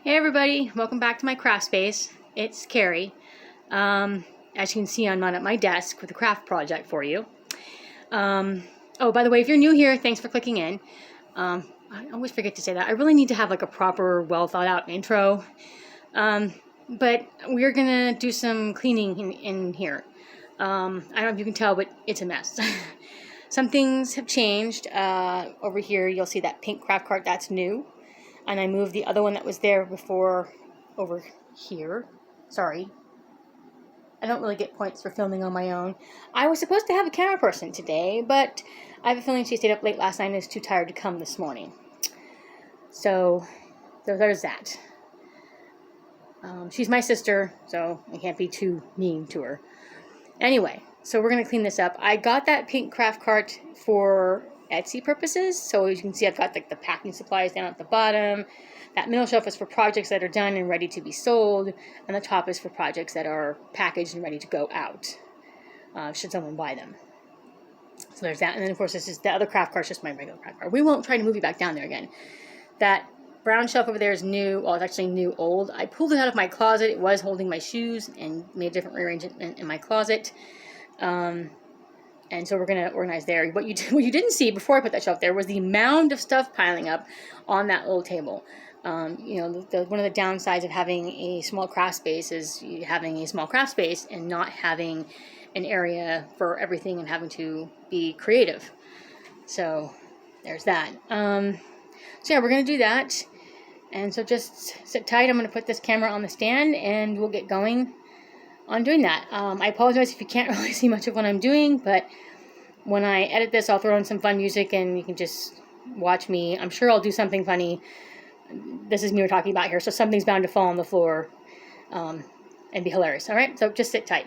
Hey everybody, welcome back to my craft space. It's Carrie. As you can see, I'm not at my desk with a craft project for you. Oh, by the way, if you're new here, thanks for clicking in. I always forget to say that. I really need to have like a proper, well thought out intro. But we're gonna do some cleaning in here. I don't know if you can tell, but it's a mess. Some things have changed. Over here, you'll see that pink craft cart, that's new. And I moved the other one that was there before over here. Sorry. I don't really get points for filming on my own. I was supposed to have a camera person today, but I have a feeling she stayed up late last night and is too tired to come this morning. So there's that. She's my sister, so I can't be too mean to her. Anyway, so we're going to clean this up. I got that pink craft cart for Etsy purposes. So as you can see, I've got like the packing supplies down at the bottom. That middle shelf is for projects that are done and ready to be sold. And the top is for projects that are packaged and ready to go out, should someone buy them. So there's that. And then of course this is the other craft cart, just my regular craft cart. We won't try to move you back down there again. That brown shelf over there is new. Well, it's actually new old. I pulled it out of my closet. It was holding my shoes and made a different rearrangement in my closet. And so we're going to organize there. What you didn't see before I put that shelf there was the mound of stuff piling up on that little table. You know, one of the downsides of having a small craft space is having a small craft space and not having an area for everything and having to be creative. So there's that. So yeah, we're going to do that. And so just sit tight. I'm going to put this camera on the stand and we'll get going on doing that. I apologize if you can't really see much of what I'm doing, but when I edit this, I'll throw in some fun music and you can just watch me. I'm sure I'll do something funny. This is me we're talking about here, so something's bound to fall on the floor and be hilarious. All right, so just sit tight.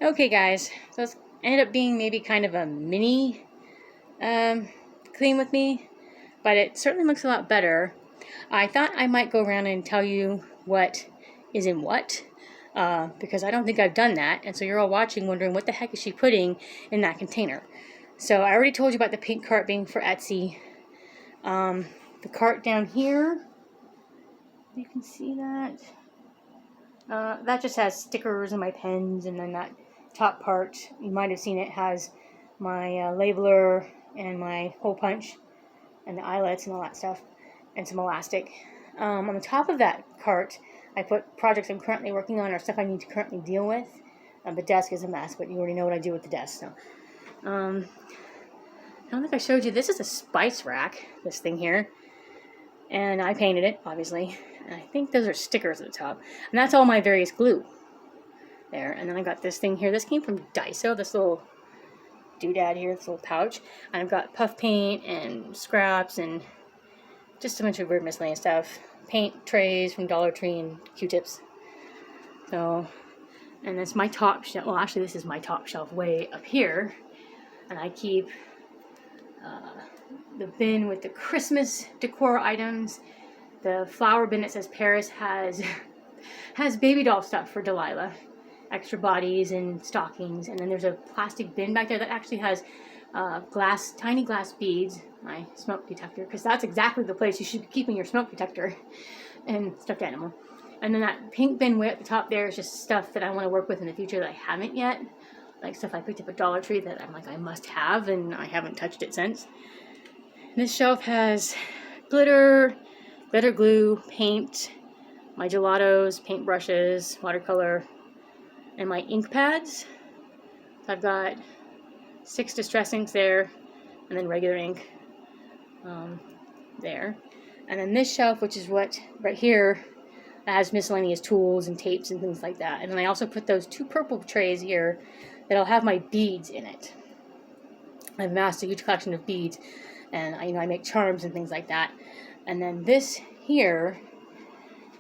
Okay, guys, so it's ended up being maybe kind of a mini clean with me, but it certainly looks a lot better. I thought I might go around and tell you what is in what, because I don't think I've done that, and so you're all watching wondering what the heck is she putting in that container. So I already told you about the pink cart being for Etsy. The cart down here, you can see that. That just has stickers and my pens, and then that top part, you might have seen it, has my labeler and my hole punch and the eyelets and all that stuff, and some elastic. On the top of that cart, I put projects I'm currently working on or stuff I need to currently deal with. The desk is a mess, but you already know what I do with the desk. So, I don't think I showed you. This is a spice rack, this thing here. And I painted it, obviously. And I think those are stickers at the top. And that's all my various glue there. And then I got this thing here. This came from Daiso, this little doodad here, this little pouch. And I've got puff paint and scraps and just a bunch of weird miscellaneous stuff. Paint trays from Dollar Tree and Q-tips. So, and that's my top shelf. Well, actually, this is my top shelf way up here. And I keep the bin with the Christmas decor items. The flower bin that says Paris has baby doll stuff for Delilah, extra bodies and stockings. And then there's a plastic bin back there that actually has tiny glass beads, my smoke detector, because that's exactly the place you should be keeping your smoke detector and stuffed animal. And then that pink bin way at the top there is just stuff that I want to work with in the future that I haven't yet, like stuff I picked up at Dollar Tree that I'm like, I must have, and I haven't touched it since. This shelf has glitter glue, paint, my gelatos, paint brushes, watercolor, and my ink pads. So I've got 6 distress inks there, and then regular ink there. And then this shelf, which is what right here, has miscellaneous tools and tapes and things like that. And then I also put those 2 purple trays here that'll have my beads in it. I've amassed a huge collection of beads, and I make charms and things like that. And then this here,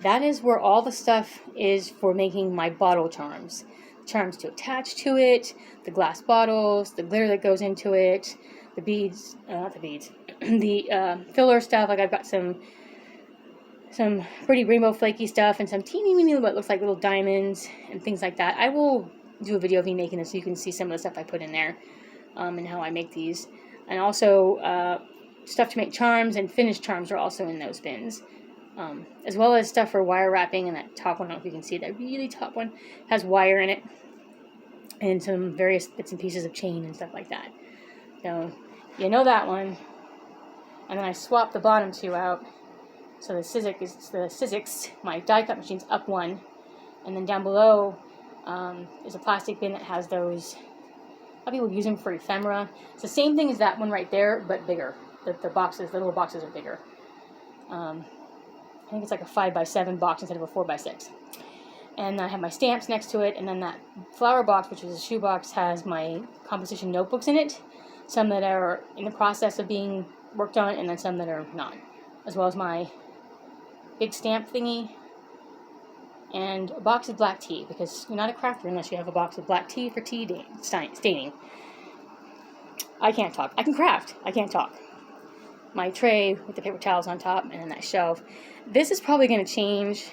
that is where all the stuff is for making my bottle charms. Charms to attach to it, the glass bottles, the glitter that goes into it, the beads, not the beads, the filler stuff. Like I've got some pretty rainbow flaky stuff and some teeny weeny what looks like little diamonds and things like that. I will do a video of me making this so you can see some of the stuff I put in there and how I make these. And also stuff to make charms and finished charms are also in those bins. As well as stuff for wire wrapping, and that top one, I don't know if you can see, that really top one has wire in it, and some various bits and pieces of chain and stuff like that. So, you know that one. And then I swapped the bottom 2 out. So the Sizzix, my die cut machine's up 1, and then down below is a plastic bin that has those. A lot of people use them for ephemera. It's the same thing as that one right there, but bigger. The little boxes are bigger. I think it's like a 5x7 box instead of a 4x6. And I have my stamps next to it, and then that flower box, which is a shoe box, has my composition notebooks in it. Some that are in the process of being worked on, and then some that are not. As well as my big stamp thingy, and a box of black tea, because you're not a crafter unless you have a box of black tea for tea staining. I can't talk. I can craft. I can't talk. My tray with the paper towels on top, and then that shelf. This is probably going to change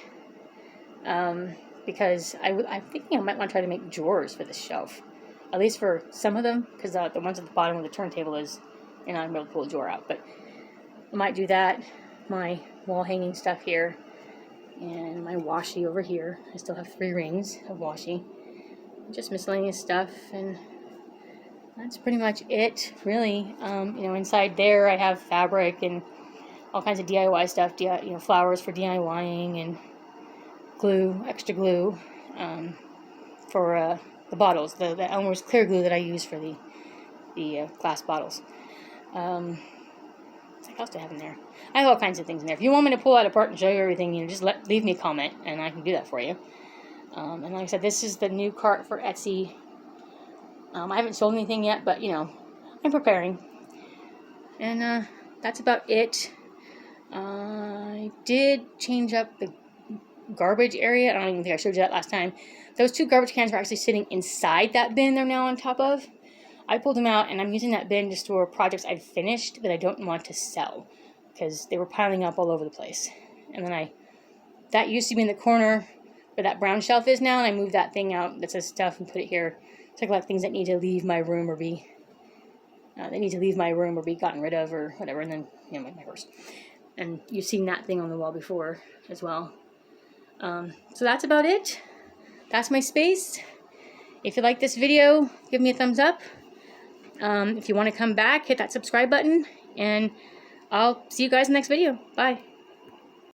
because I'm thinking I might want to try to make drawers for this shelf. At least for some of them, because the ones at the bottom of the turntable is, I'm able to pull a drawer out. But I might do that. My wall hanging stuff here. And my washi over here. I still have 3 rings of washi. Just miscellaneous stuff, and that's pretty much it, really. Inside there I have fabric and all kinds of DIY stuff. Flowers for DIYing and glue, extra glue for the bottles. The Elmer's clear glue that I use for the glass bottles. What else do I have in there? I have all kinds of things in there. If you want me to pull that apart and show you everything, just leave me a comment, and I can do that for you. And like I said, this is the new cart for Etsy. I haven't sold anything yet, but, I'm preparing. And that's about it. I did change up the garbage area. I don't even think I showed you that last time. those 2 garbage cans were actually sitting inside that bin they're now on top of. I pulled them out, and I'm using that bin to store projects I've finished that I don't want to sell because they were piling up all over the place. And then that used to be in the corner where that brown shelf is now, and I moved that thing out that says stuff and put it here to collect things that need to leave my room or be gotten rid of or whatever. And then, you know, my purse. And you've seen that thing on the wall before as well. So that's about it. That's my space. If you like this video, give me a thumbs up. If you want to come back, hit that subscribe button, and I'll see you guys in the next video. Bye.